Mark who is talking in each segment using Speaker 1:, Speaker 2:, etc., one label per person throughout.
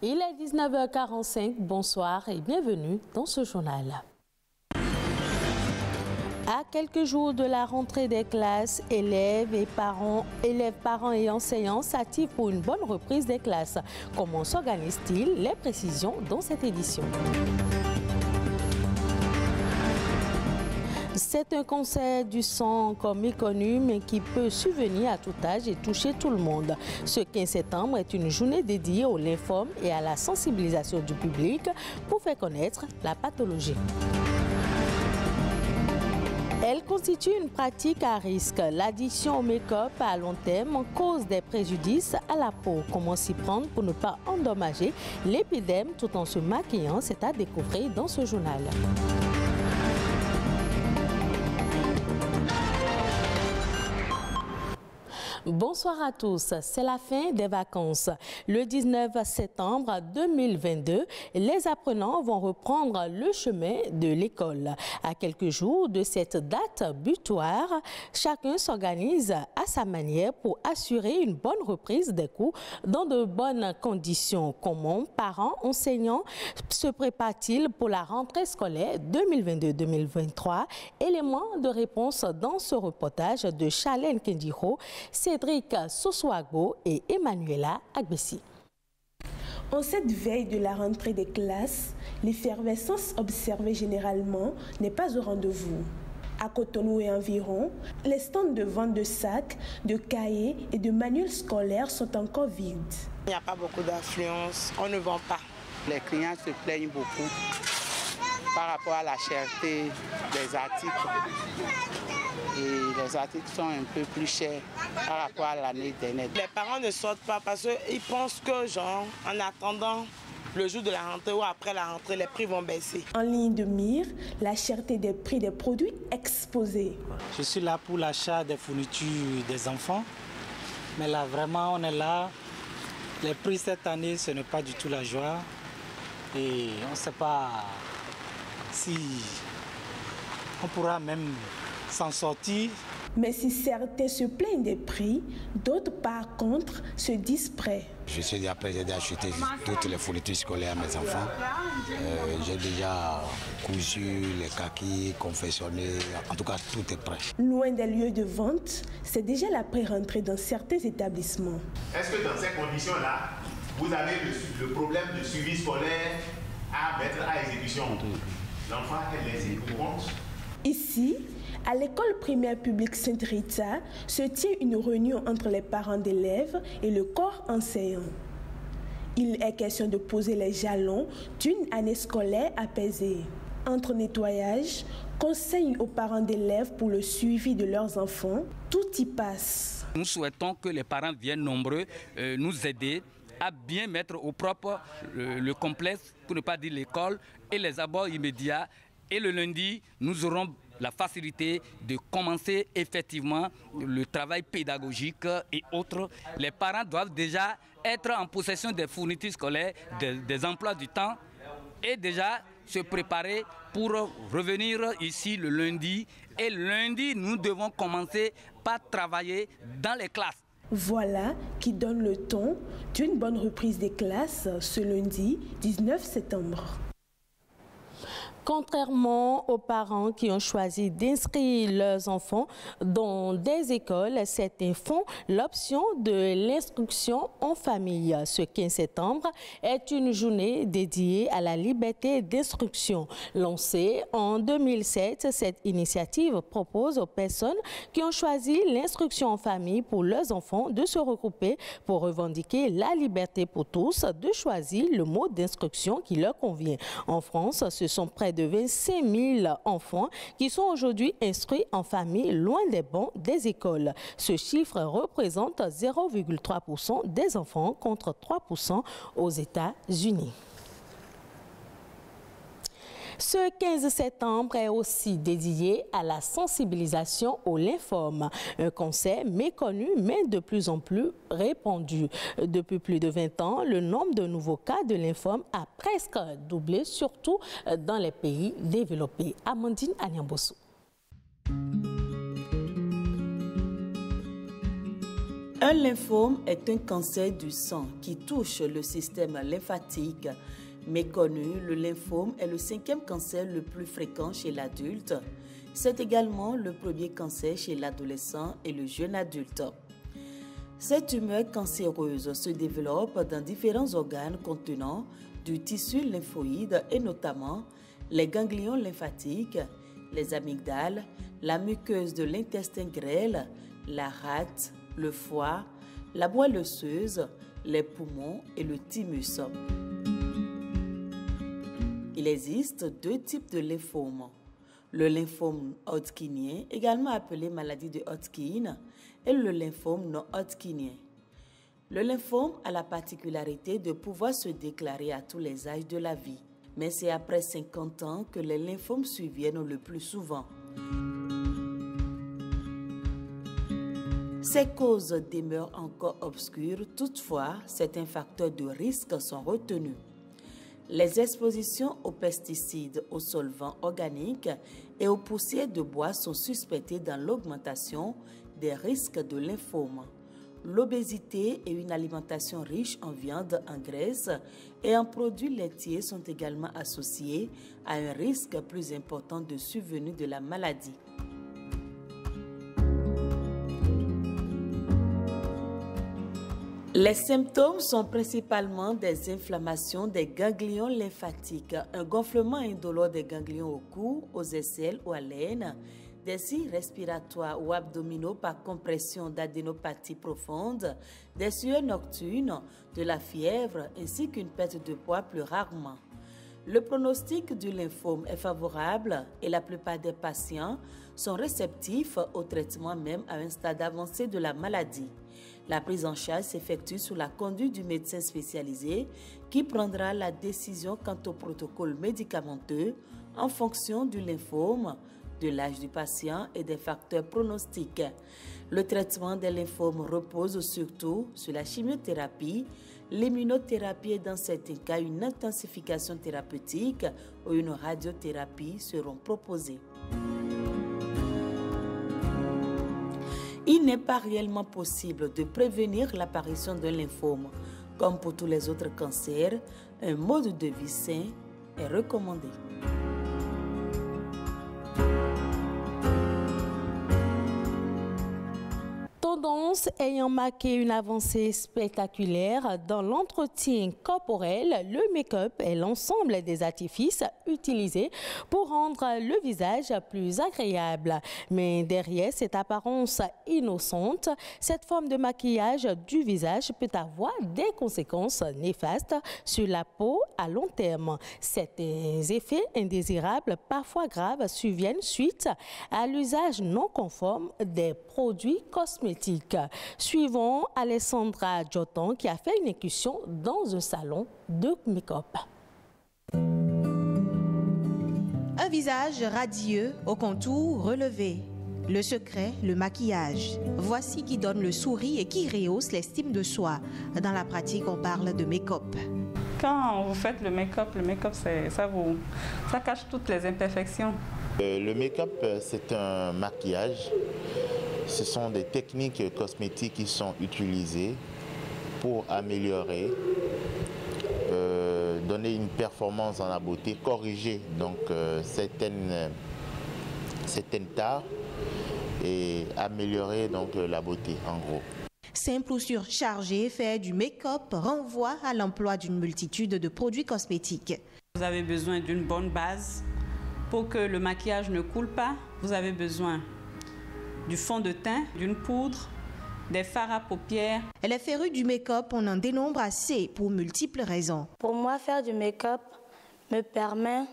Speaker 1: Il est 19h45, bonsoir et bienvenue dans ce journal. À quelques jours de la rentrée des classes, élèves, parents et enseignants s'activent pour une bonne reprise des classes. Comment s'organise-t-il? Les précisions dans cette édition. C'est un cancer du sang encore méconnu, mais qui peut survenir à tout âge et toucher tout le monde. Ce 15 septembre est une journée dédiée au lymphome et à la sensibilisation du public pour faire connaître la pathologie. Elle constitue une pratique à risque. L'addiction au make-up à long terme cause des préjudices à la peau. Comment s'y prendre pour ne pas endommager l'épiderme tout en se maquillant? C'est à découvrir dans ce journal. Bonsoir à tous, c'est la fin des vacances. Le 19 septembre 2022, les apprenants vont reprendre le chemin de l'école. À quelques jours de cette date butoir, chacun s'organise à sa manière pour assurer une bonne reprise des cours dans de bonnes conditions. Comment parents, enseignants se préparent-ils pour la rentrée scolaire 2022-2023? Éléments de réponse dans ce reportage de Charlène Kendiro, Cédric Soswago et Emmanuela Agbessi.
Speaker 2: En cette veille de la rentrée des classes, l'effervescence observée généralement n'est pas au rendez-vous. À Cotonou et environ, les stands de vente de sacs, de cahiers et de manuels scolaires sont encore vides.
Speaker 3: Il n'y a pas beaucoup d'affluence, on ne vend pas.
Speaker 4: Les clients se plaignent beaucoup par rapport à la cherté des articles. Et les articles sont un peu plus chers par rapport à l'année dernière.
Speaker 3: Les parents ne sortent pas parce qu'ils pensent que, genre, en attendant le jour de la rentrée ou après la rentrée, les prix vont baisser.
Speaker 2: En ligne de mire, la cherté des prix des produits exposés.
Speaker 5: Je suis là pour l'achat des fournitures des enfants. Mais là, vraiment, on est là. Les prix cette année, ce n'est pas du tout la joie. Et on ne sait pas si on pourra même s'en sortir.
Speaker 2: Mais si certains se plaignent des prix, d'autres par contre se disent prêts.
Speaker 6: Je suis déjà prêt à acheter toutes les fournitures scolaires à mes enfants. J'ai déjà cousu les kakis, confectionné, en tout cas tout est prêt.
Speaker 2: Loin des lieux de vente, c'est déjà la pré-rentrée dans certains établissements.
Speaker 7: Est-ce que dans ces conditions-là, vous avez le problème de suivi scolaire à mettre à exécution? L'enfant est laissé pour compte.
Speaker 2: Ici, à l'école primaire publique Sainte-Rita, se tient une réunion entre les parents d'élèves et le corps enseignant. Il est question de poser les jalons d'une année scolaire apaisée. Entre nettoyage, conseils aux parents d'élèves pour le suivi de leurs enfants, tout y passe.
Speaker 8: Nous souhaitons que les parents viennent nombreux nous aider à bien mettre au propre le complexe, pour ne pas dire l'école, et les abords immédiats. Et le lundi, nous aurons la facilité de commencer effectivement le travail pédagogique et autres. Les parents doivent déjà être en possession des fournitures scolaires, des emplois du temps et déjà se préparer pour revenir ici le lundi. Et lundi, nous devons commencer par travailler dans les classes.
Speaker 2: Voilà qui donne le ton d'une bonne reprise des classes ce lundi 19 septembre.
Speaker 1: Contrairement aux parents qui ont choisi d'inscrire leurs enfants dans des écoles, certains font l'option de l'instruction en famille. Ce 15 septembre est une journée dédiée à la liberté d'instruction. Lancée en 2007, cette initiative propose aux personnes qui ont choisi l'instruction en famille pour leurs enfants de se regrouper pour revendiquer la liberté pour tous de choisir le mode d'instruction qui leur convient. En France, ce sont près de 25 000 enfants qui sont aujourd'hui instruits en famille loin des bancs des écoles. Ce chiffre représente 0,3% des enfants contre 3% aux États-Unis. Ce 15 septembre est aussi dédié à la sensibilisation au lymphome, un cancer méconnu mais de plus en plus répandu. Depuis plus de 20 ans, le nombre de nouveaux cas de lymphome a presque doublé, surtout dans les pays développés. Amandine Anyambossou.
Speaker 9: Un lymphome est un cancer du sang qui touche le système lymphatique. Méconnu, le lymphome est le 5e cancer le plus fréquent chez l'adulte. C'est également le premier cancer chez l'adolescent et le jeune adulte. Cette tumeur cancéreuse se développe dans différents organes contenant du tissu lymphoïde et notamment les ganglions lymphatiques, les amygdales, la muqueuse de l'intestin grêle, la rate, le foie, la moelle osseuse, les poumons et le thymus. Il existe 2 types de lymphomes. Le lymphome hodgkinien, également appelé maladie de Hodgkin, et le lymphome non hodgkinien. Le lymphome a la particularité de pouvoir se déclarer à tous les âges de la vie, mais c'est après 50 ans que les lymphomes surviennent le plus souvent. Ces causes demeurent encore obscures, toutefois, certains facteurs de risque sont retenus. Les expositions aux pesticides, aux solvants organiques et aux poussières de bois sont suspectées dans l'augmentation des risques de lymphome. L'obésité et une alimentation riche en viande, en graisse et en produits laitiers sont également associés à un risque plus important de survenue de la maladie. Les symptômes sont principalement des inflammations des ganglions lymphatiques, un gonflement indolore des ganglions au cou, aux aisselles ou à l'aine, des signes respiratoires ou abdominaux par compression d'adénopathie profonde, des sueurs nocturnes, de la fièvre ainsi qu'une perte de poids plus rarement. Le pronostic du lymphome est favorable et la plupart des patients sont réceptifs au traitement même à un stade avancé de la maladie. La prise en charge s'effectue sous la conduite du médecin spécialisé qui prendra la décision quant au protocole médicamenteux en fonction du lymphome, de l'âge du patient et des facteurs pronostiques. Le traitement des lymphomes repose surtout sur la chimiothérapie, l'immunothérapie et dans certains cas une intensification thérapeutique ou une radiothérapie seront proposées. Il n'est pas réellement possible de prévenir l'apparition d'un lymphome. Comme pour tous les autres cancers, un mode de vie sain est recommandé.
Speaker 1: Tendance ayant marqué une avancée spectaculaire dans l'entretien corporel, le make-up est l'ensemble des artifices utilisés pour rendre le visage plus agréable. Mais derrière cette apparence innocente, cette forme de maquillage du visage peut avoir des conséquences néfastes sur la peau à long terme. Certains effets indésirables, parfois graves, surviennent suite à l'usage non conforme des produits cosmétiques. Suivons Alessandra Joton qui a fait une incursion dans un salon de make-up.
Speaker 10: Un visage radieux, au contour relevé. Le secret, le maquillage. Voici qui donne le sourire et qui rehausse l'estime de soi. Dans la pratique, on parle de make-up.
Speaker 11: Quand vous faites le make-up, ça cache toutes les imperfections.
Speaker 12: Le make-up, c'est un maquillage. Ce sont des techniques cosmétiques qui sont utilisées pour améliorer, donner une performance dans la beauté, corriger donc certaines tares et améliorer donc la beauté en gros.
Speaker 10: Simple ou surchargé, faire du make-up renvoie à l'emploi d'une multitude de produits cosmétiques.
Speaker 11: Vous avez besoin d'une bonne base pour que le maquillage ne coule pas. Vous avez besoin du fond de teint, d'une poudre, des fards à paupières.
Speaker 10: Les férus du make-up, on en dénombre assez pour multiples raisons.
Speaker 13: Pour moi, faire du make-up me permet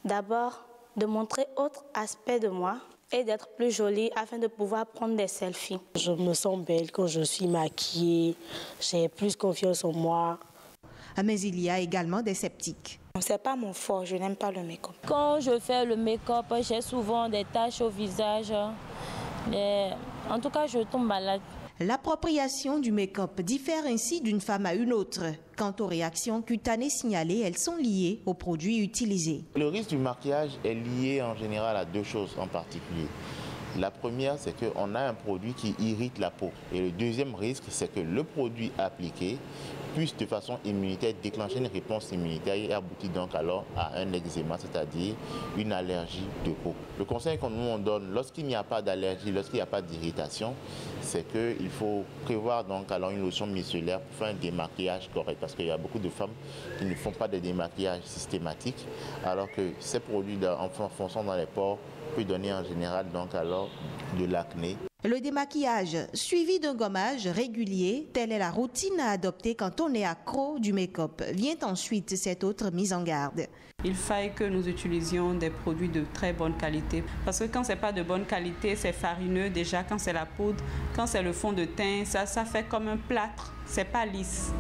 Speaker 13: d'abord de montrer autre aspect de moi et d'être plus jolie afin de pouvoir prendre des selfies.
Speaker 14: Je me sens belle quand je suis maquillée, j'ai plus confiance en moi.
Speaker 10: Mais il y a également des sceptiques.
Speaker 13: C'est pas mon fort, je n'aime pas le make-up.
Speaker 15: Quand je fais le make-up, j'ai souvent des taches au visage. En tout cas, je tombe malade.
Speaker 10: L'appropriation du make-up diffère ainsi d'une femme à une autre. Quant aux réactions cutanées signalées, elles sont liées aux produits utilisés.
Speaker 12: Le risque du maquillage est lié en général à 2 choses en particulier. La première, c'est qu'on a un produit qui irrite la peau. Et le deuxième risque, c'est que le produit appliqué puisse de façon immunitaire déclencher une réponse immunitaire et aboutit donc alors à un eczéma, c'est-à-dire une allergie de peau. Le conseil que nous on donne lorsqu'il n'y a pas d'allergie, lorsqu'il n'y a pas d'irritation, c'est qu'il faut prévoir donc alors une lotion micellaire pour faire un démaquillage correct, parce qu'il y a beaucoup de femmes qui ne font pas de démaquillage systématique, alors que ces produits en fonçant dans les pores peut donner en général donc alors de l'acné.
Speaker 10: Le démaquillage suivi d'un gommage régulier, telle est la routine à adopter quand on est accro du make-up. Vient ensuite cette autre mise en garde.
Speaker 11: Il faille que nous utilisions des produits de très bonne qualité. Parce que quand ce n'est pas de bonne qualité, c'est farineux déjà. Quand c'est la poudre, quand c'est le fond de teint, ça fait comme un plâtre. C'est pas lisse.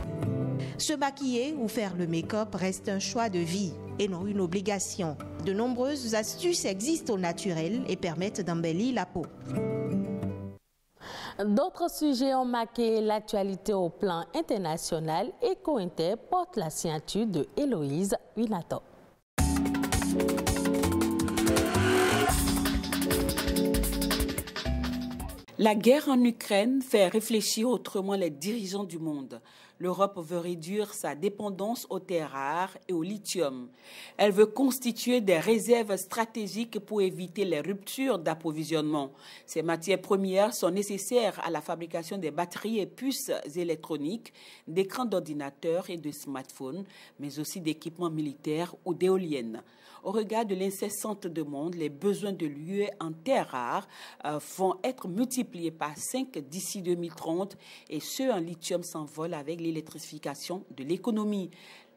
Speaker 10: Se maquiller ou faire le make-up reste un choix de vie et non une obligation. De nombreuses astuces existent au naturel et permettent d'embellir la peau.
Speaker 1: D'autres sujets ont marqué l'actualité au plan international. Eco-Inter porte la signature de Héloïse Winato.
Speaker 16: La guerre en Ukraine fait réfléchir autrement les dirigeants du monde. L'Europe veut réduire sa dépendance aux terres rares et au lithium. Elle veut constituer des réserves stratégiques pour éviter les ruptures d'approvisionnement. Ces matières premières sont nécessaires à la fabrication des batteries et puces électroniques, d'écrans d'ordinateurs et de smartphones, mais aussi d'équipements militaires ou d'éoliennes. Au regard de l'incessante demande, les besoins de l'UE en terres rares vont être multipliés par 5 d'ici 2030 et ceux en lithium s'envolent avec l'électrification de l'économie.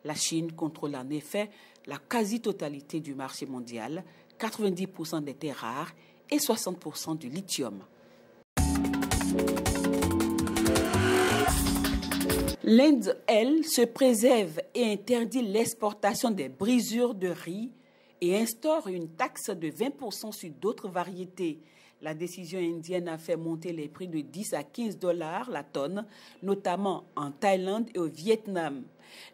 Speaker 16: La Chine contrôle en effet la quasi-totalité du marché mondial, 90% des terres rares et 60% du lithium. L'Inde, elle, se préserve et interdit l'exportation des brisures de riz et instaure une taxe de 20% sur d'autres variétés. La décision indienne a fait monter les prix de 10 à 15 $ la tonne, notamment en Thaïlande et au Vietnam.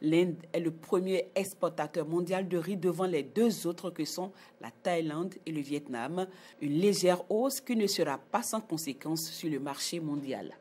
Speaker 16: L'Inde est le premier exportateur mondial de riz devant les deux autres que sont la Thaïlande et le Vietnam. Une légère hausse qui ne sera pas sans conséquence sur le marché mondial.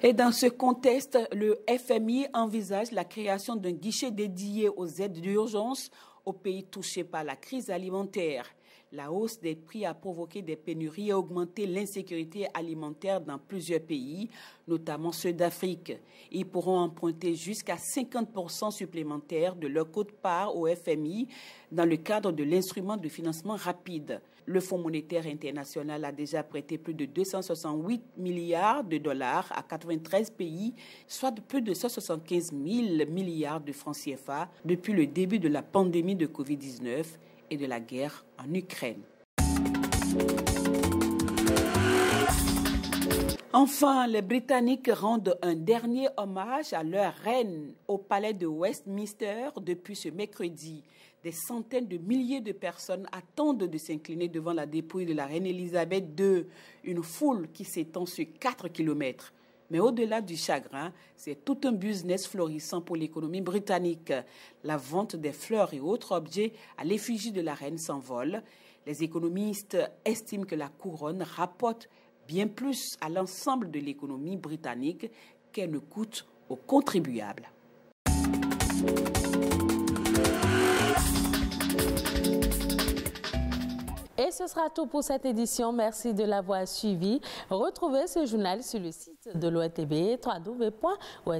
Speaker 16: Et dans ce contexte, le FMI envisage la création d'un guichet dédié aux aides d'urgence aux pays touchés par la crise alimentaire. La hausse des prix a provoqué des pénuries et augmenté l'insécurité alimentaire dans plusieurs pays, notamment ceux d'Afrique. Ils pourront emprunter jusqu'à 50% supplémentaires de leur quote-part au FMI dans le cadre de l'instrument de financement rapide. Le Fonds monétaire international a déjà prêté plus de 268 milliards de dollars à 93 pays, soit de plus de 175 000 milliards de francs CFA depuis le début de la pandémie de Covid-19 et de la guerre en Ukraine. Enfin, les Britanniques rendent un dernier hommage à leur reine au palais de Westminster depuis ce mercredi. Des centaines de milliers de personnes attendent de s'incliner devant la dépouille de la reine Elisabeth II, une foule qui s'étend sur 4 kilomètres. Mais au-delà du chagrin, c'est tout un business florissant pour l'économie britannique. La vente des fleurs et autres objets à l'effigie de la reine s'envole. Les économistes estiment que la couronne rapporte bien plus à l'ensemble de l'économie britannique qu'elle ne coûte aux contribuables.
Speaker 1: Et ce sera tout pour cette édition. Merci de l'avoir suivi. Retrouvez ce journal sur le site de l'ORTB, www.ortb.pj.